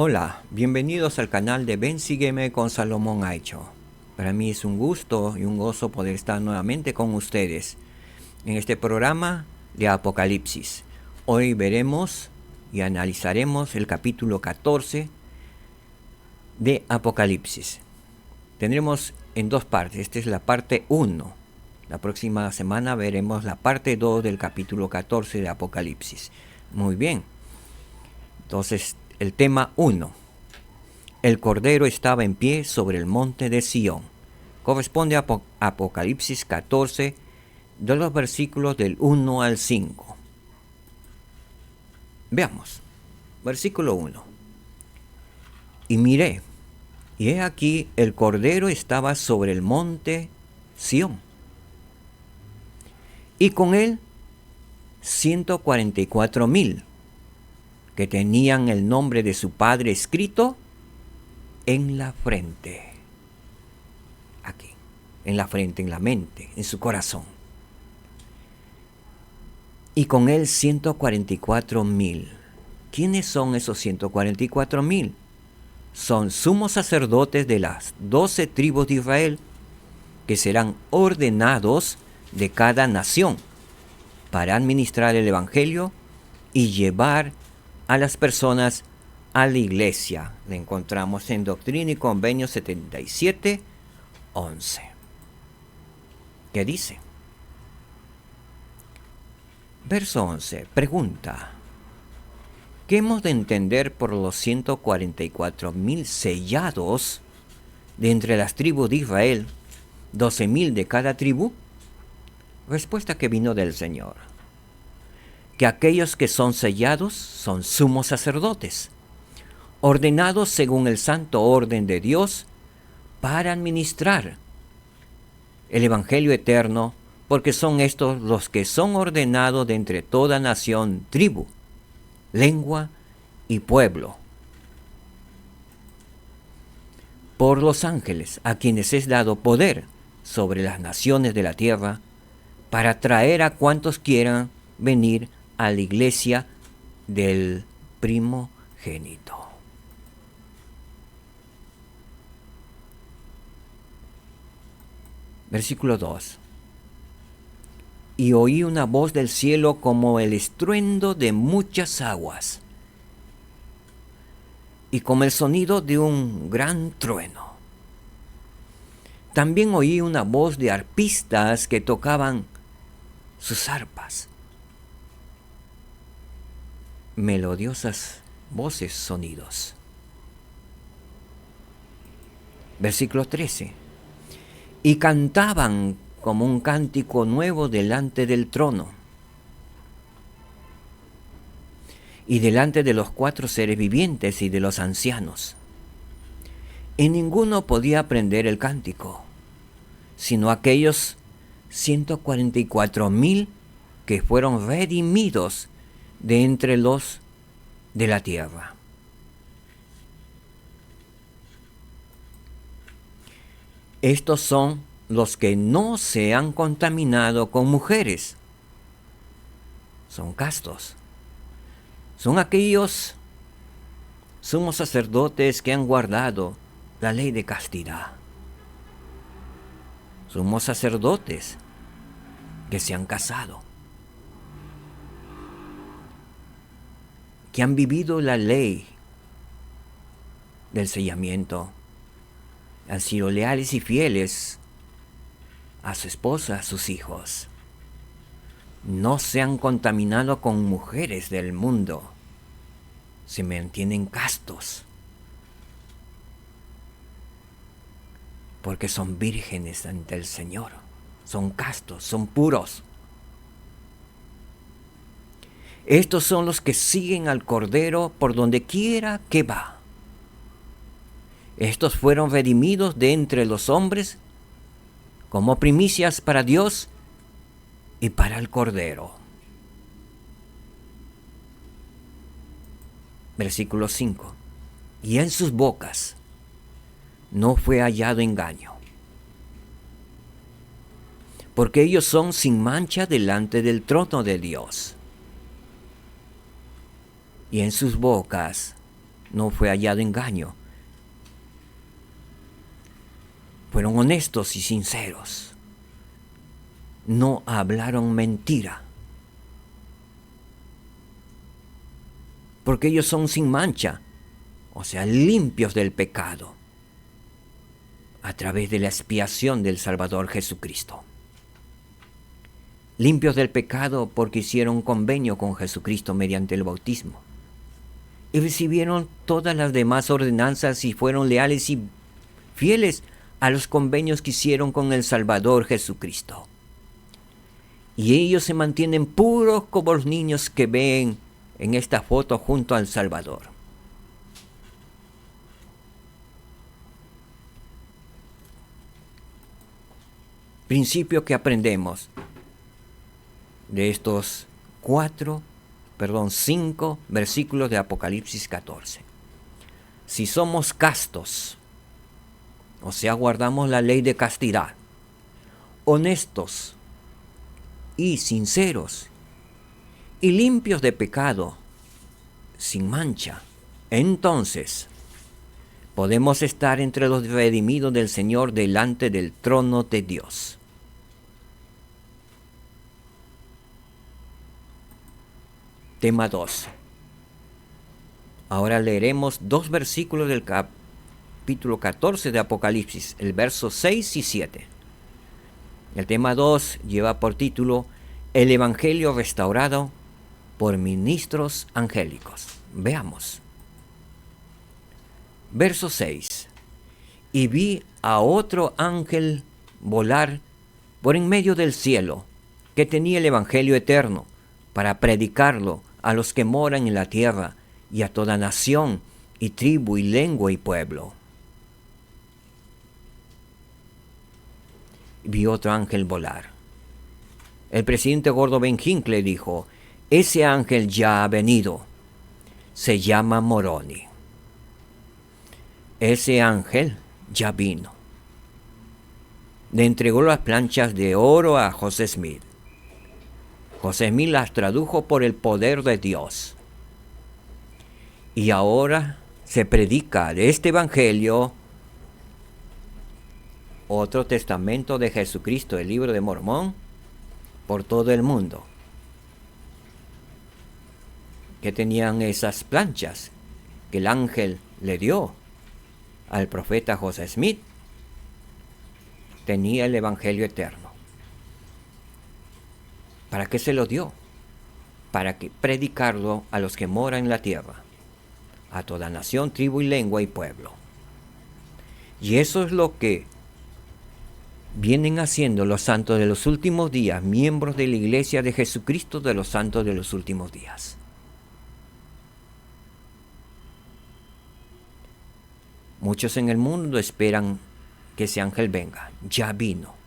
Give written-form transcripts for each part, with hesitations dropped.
Hola, bienvenidos al canal de Ven Sígueme con Salomón Aicho. Para mí es un gusto y un gozo poder estar nuevamente con ustedes en este programa de Apocalipsis. Hoy veremos y analizaremos el capítulo 14 de Apocalipsis. Tendremos en dos partes, esta es la parte 1. La próxima semana veremos la parte 2 del capítulo 14 de Apocalipsis. Muy bien, entonces el tema 1. El Cordero estaba en pie sobre el monte de Sión. Corresponde a Apocalipsis 14, de los versículos del 1 al 5. Veamos. Versículo 1. Y miré, y he aquí el Cordero estaba sobre el monte Sión, y con él 144,000 que tenían el nombre de su Padre escrito en la frente. Aquí, en la frente, en la mente, en su corazón. Y con él 144,000. ¿Quiénes son esos 144,000? Son sumos sacerdotes de las 12 tribus de Israel, que serán ordenados de cada nación para administrar el Evangelio y llevar a las personas a la iglesia. Le encontramos en Doctrina y Convenio 77, 11. ¿Qué dice? Verso 11. Pregunta: ¿qué hemos de entender por los 144,000 sellados de entre las tribus de Israel, 12,000 de cada tribu? Respuesta que vino del Señor: que aquellos que son sellados son sumos sacerdotes, ordenados según el santo orden de Dios para administrar el Evangelio eterno, porque son estos los que son ordenados de entre toda nación, tribu, lengua y pueblo, por los ángeles, a quienes es dado poder sobre las naciones de la tierra, para traer a cuantos quieran venir a la iglesia del primogénito. Versículo 2. Y oí una voz del cielo como el estruendo de muchas aguas, y como el sonido de un gran trueno. También oí una voz de arpistas que tocaban sus arpas. Melodiosas voces, sonidos. Versículo 13. Y cantaban como un cántico nuevo delante del trono y delante de los 4 seres vivientes y de los ancianos. Y ninguno podía aprender el cántico, sino aquellos 144,000 que fueron redimidos de entre los de la tierra. Estos son los que no se han contaminado con mujeres. Son castos. Son aquellos sumos sacerdotes que han guardado la ley de castidad. Sumos sacerdotes que se han casado, que han vivido la ley del sellamiento, han sido leales y fieles a su esposa, a sus hijos. No se han contaminado con mujeres del mundo. Se mantienen castos, porque son vírgenes ante el Señor. Son castos, son puros. Estos son los que siguen al Cordero por donde quiera que va. Estos fueron redimidos de entre los hombres como primicias para Dios y para el Cordero. Versículo 5. Y en sus bocas no fue hallado engaño, porque ellos son sin mancha delante del trono de Dios. Y en sus bocas no fue hallado engaño. Fueron honestos y sinceros. No hablaron mentira. Porque ellos son sin mancha, o sea, limpios del pecado, a través de la expiación del Salvador Jesucristo. Limpios del pecado porque hicieron convenio con Jesucristo mediante el bautismo. Y recibieron todas las demás ordenanzas y fueron leales y fieles a los convenios que hicieron con el Salvador Jesucristo. Y ellos se mantienen puros como los niños que ven en esta foto junto al Salvador. Principio que aprendemos de estos 5 versículos de Apocalipsis 14. Si somos castos, o sea, guardamos la ley de castidad, honestos y sinceros, y limpios de pecado, sin mancha, entonces podemos estar entre los redimidos del Señor delante del trono de Dios. Tema 2. Ahora leeremos 2 versículos del capítulo 14 de Apocalipsis, el verso 6 y 7. El tema 2 lleva por título El Evangelio restaurado por ministros angélicos. Veamos. Verso 6. Y vi a otro ángel volar por en medio del cielo, que tenía el Evangelio eterno, para predicarlo a los que moran en la tierra, y a toda nación, y tribu, y lengua, y pueblo. Vi otro ángel volar. El presidente Gordon B. Hinckley dijo: ese ángel ya ha venido. Se llama Moroni. Ese ángel ya vino. Le entregó las planchas de oro a José Smith. José Smith las tradujo por el poder de Dios. Y ahora se predica de este evangelio, otro testamento de Jesucristo, el libro de Mormón, por todo el mundo. Que tenían esas planchas que el ángel le dio al profeta José Smith. Tenía el evangelio eterno. ¿Para qué se lo dio? Para que predicarlo a los que moran en la tierra, a toda nación, tribu y lengua y pueblo. Y eso es lo que vienen haciendo los santos de los últimos días, miembros de la Iglesia de Jesucristo de los santos de los últimos días. Muchos en el mundo esperan que ese ángel venga. Ya vino.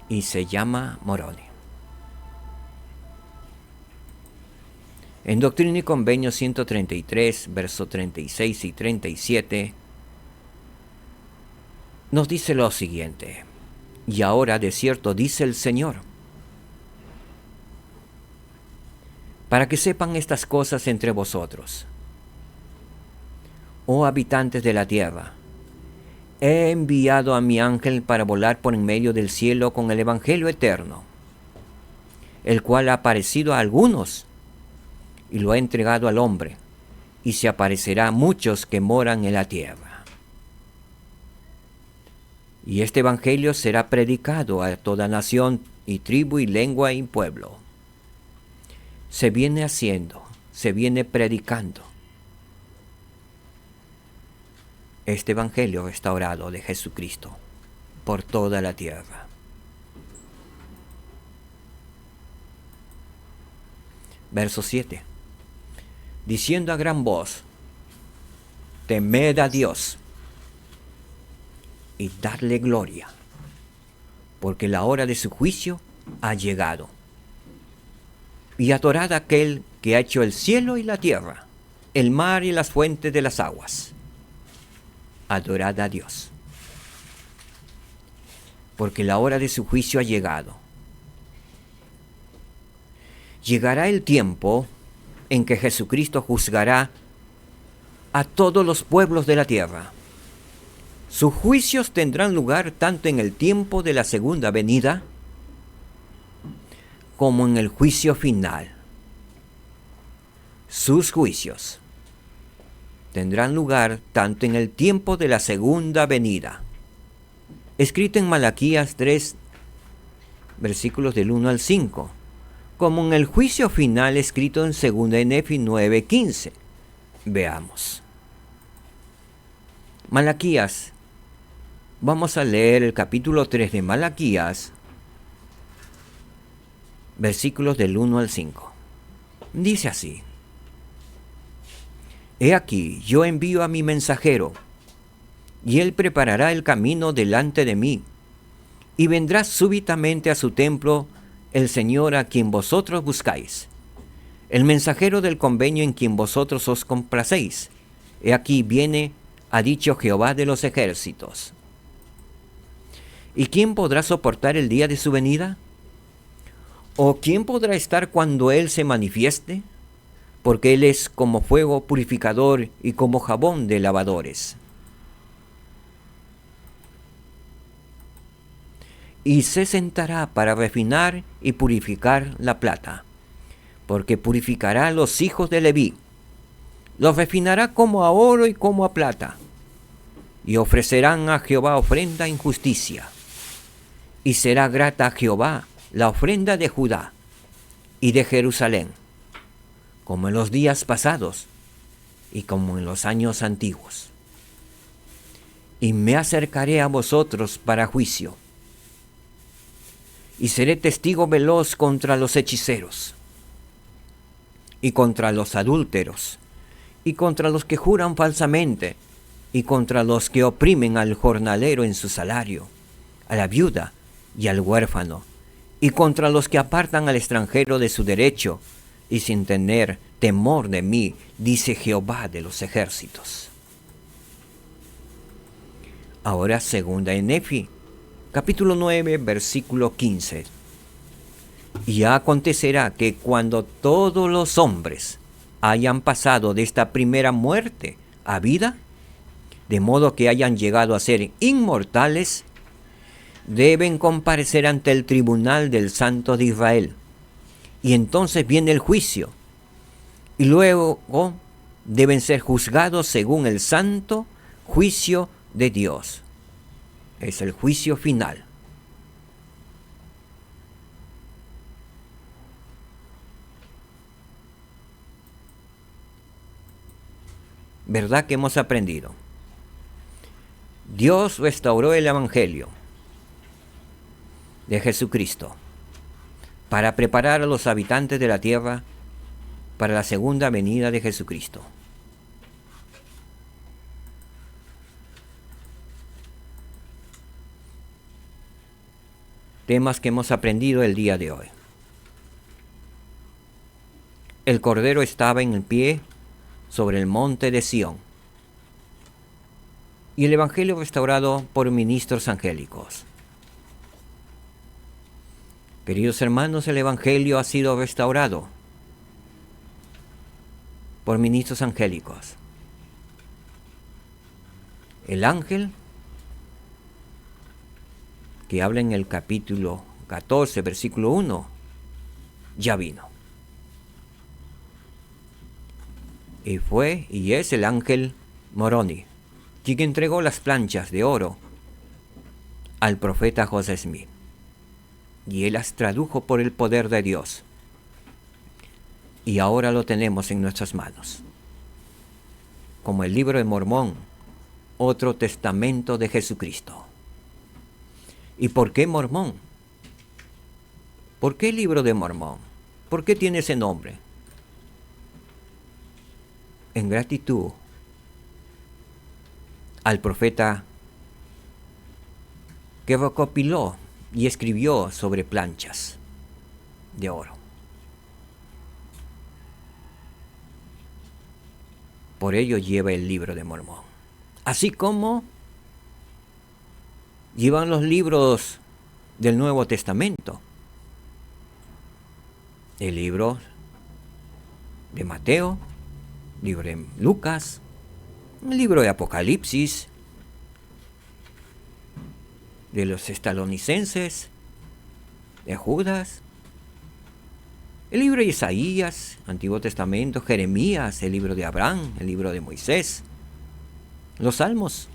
Y se llama Moroni. En Doctrina y Convenio 133, versos 36 y 37, nos dice lo siguiente: y ahora de cierto dice el Señor, para que sepan estas cosas entre vosotros, oh habitantes de la tierra, he enviado a mi ángel para volar por en medio del cielo con el evangelio eterno, el cual ha aparecido a algunos y lo ha entregado al hombre, y se aparecerá a muchos que moran en la tierra. Y este evangelio será predicado a toda nación y tribu y lengua y pueblo. Se viene haciendo, se viene predicando este evangelio restaurado de Jesucristo por toda la tierra. Verso 7. Diciendo a gran voz: temed a Dios y darle gloria, porque la hora de su juicio ha llegado. Y adorad a aquel que ha hecho el cielo y la tierra, el mar y las fuentes de las aguas. Adorad a Dios, porque la hora de su juicio ha llegado. Llegará el tiempo en que Jesucristo juzgará a todos los pueblos de la tierra. Sus juicios tendrán lugar tanto en el tiempo de la segunda venida como en el juicio final. Sus juicios tendrán lugar tanto en el tiempo de la segunda venida. Escrito en Malaquías 3, versículos del 1 al 5, como en el juicio final escrito en 2 de Nefi 9:15. Veamos. Malaquías. Vamos a leer el capítulo 3 de Malaquías, versículos del 1 al 5. Dice así: He aquí, yo envío a mi mensajero, y él preparará el camino delante de mí, y vendrá súbitamente a su templo el Señor a quien vosotros buscáis, el mensajero del convenio en quien vosotros os complacéis. He aquí viene, ha dicho Jehová de los ejércitos. ¿Y quién podrá soportar el día de su venida? ¿O quién podrá estar cuando Él se manifieste? Porque Él es como fuego purificador y como jabón de lavadores. Y se sentará para refinar y purificar la plata, porque purificará a los hijos de Leví, los refinará como a oro y como a plata, y ofrecerán a Jehová ofrenda en justicia. Y será grata a Jehová la ofrenda de Judá y de Jerusalén, como en los días pasados y como en los años antiguos. Y me acercaré a vosotros para juicio, y seré testigo veloz contra los hechiceros, y contra los adúlteros, y contra los que juran falsamente, y contra los que oprimen al jornalero en su salario, a la viuda y al huérfano, y contra los que apartan al extranjero de su derecho, y sin tener temor de mí, dice Jehová de los ejércitos. Ahora segunda en Nefi, capítulo 9, versículo 15. Y acontecerá que cuando todos los hombres hayan pasado de esta primera muerte a vida, de modo que hayan llegado a ser inmortales, deben comparecer ante el tribunal del Santo de Israel. Y entonces viene el juicio. Y luego deben ser juzgados según el santo juicio de Dios. Es el juicio final. ¿Verdad que hemos aprendido? Dios restauró el Evangelio de Jesucristo para preparar a los habitantes de la tierra para la segunda venida de Jesucristo. Temas que hemos aprendido el día de hoy. El Cordero estaba en el pie sobre el monte de Sión. Y el Evangelio restaurado por ministros angélicos. Queridos hermanos, el Evangelio ha sido restaurado por ministros angélicos. El ángel que habla en el capítulo 14, versículo 1, ya vino. Y fue y es el ángel Moroni, quien entregó las planchas de oro al profeta José Smith. Y él las tradujo por el poder de Dios. Y ahora lo tenemos en nuestras manos. Como el libro de Mormón, otro testamento de Jesucristo. ¿Y por qué Mormón? ¿Por qué el libro de Mormón? ¿Por qué tiene ese nombre? En gratitud al profeta que recopiló y escribió sobre planchas de oro. Por ello lleva el libro de Mormón. Así como llevan los libros del Nuevo Testamento. El libro de Mateo, libro de Lucas, el libro de Apocalipsis, de los Tesalonicenses, de Judas, el libro de Isaías, Antiguo Testamento, Jeremías, el libro de Abraham, el libro de Moisés, los Salmos.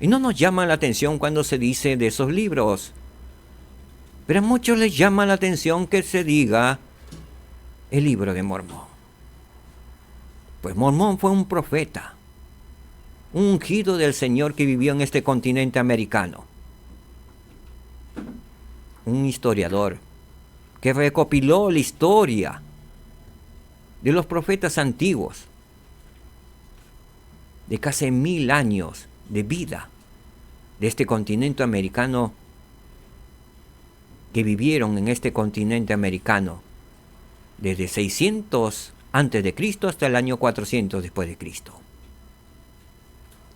Y no nos llama la atención cuando se dice de esos libros, pero a muchos les llama la atención que se diga el libro de Mormón. Pues Mormón fue un profeta, un ungido del Señor que vivió en este continente americano, un historiador que recopiló la historia de los profetas antiguos, de casi 1000 años de vida de este continente americano, que vivieron en este continente americano desde 600 antes de Cristo hasta el año 400 después de Cristo.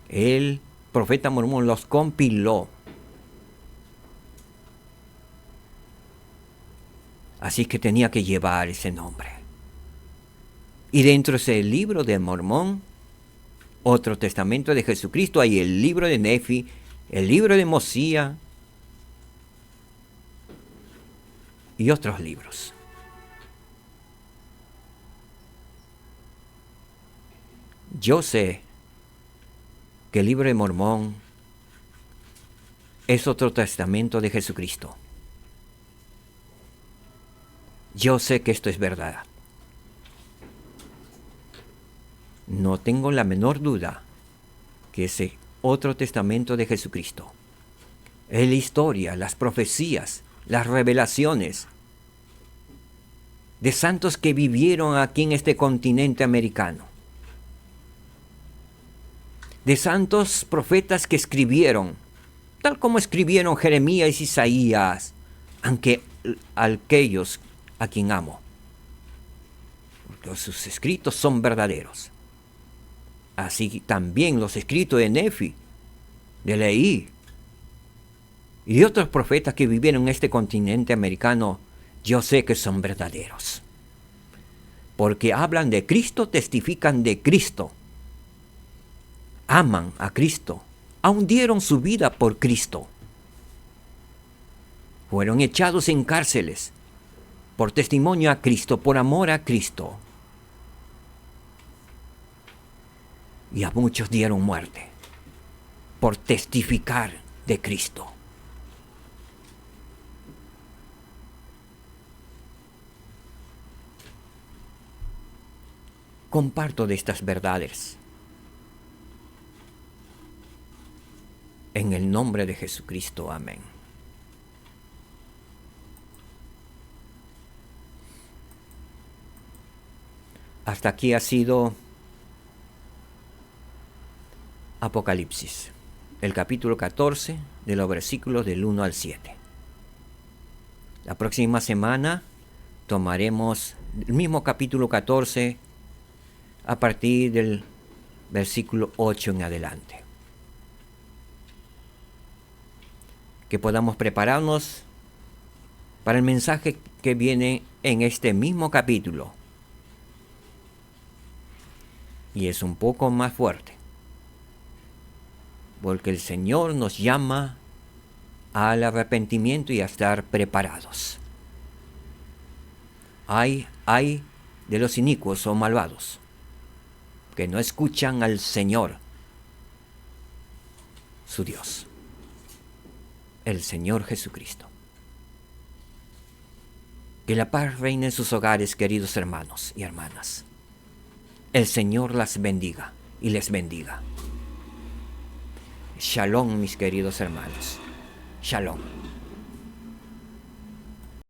El profeta Mormón los compiló. Así que tenía que llevar ese nombre. Y dentro de ese libro de Mormón, otro testamento de Jesucristo, hay el libro de Nefi, el libro de Mosía y otros libros. Yo sé que el libro de Mormón es otro testamento de Jesucristo. Yo sé que esto es verdad. No tengo la menor duda que ese otro testamento de Jesucristo es la historia, las profecías, las revelaciones de santos que vivieron aquí en este continente americano, de santos profetas que escribieron, tal como escribieron Jeremías y Isaías, aunque aquellos a quien amo, porque sus escritos son verdaderos. Así también los escritos de Nefi, de Leí y de otros profetas que vivieron en este continente americano, yo sé que son verdaderos. Porque hablan de Cristo, testifican de Cristo, aman a Cristo, aun dieron su vida por Cristo. Fueron echados en cárceles por testimonio a Cristo, por amor a Cristo. Y a muchos dieron muerte por testificar de Cristo. Comparto de estas verdades en el nombre de Jesucristo. Amén. Hasta aquí ha sido Apocalipsis, el capítulo 14, de los versículos del 1 al 7. La próxima semana tomaremos el mismo capítulo 14 a partir del versículo 8 en adelante. Que podamos prepararnos para el mensaje que viene en este mismo capítulo. Y es un poco más fuerte, porque el Señor nos llama al arrepentimiento y a estar preparados. Ay de los inicuos o malvados, que no escuchan al Señor, su Dios, el Señor Jesucristo. Que la paz reine en sus hogares, queridos hermanos y hermanas. El Señor las bendiga y les bendiga. Shalom, mis queridos hermanos. Shalom.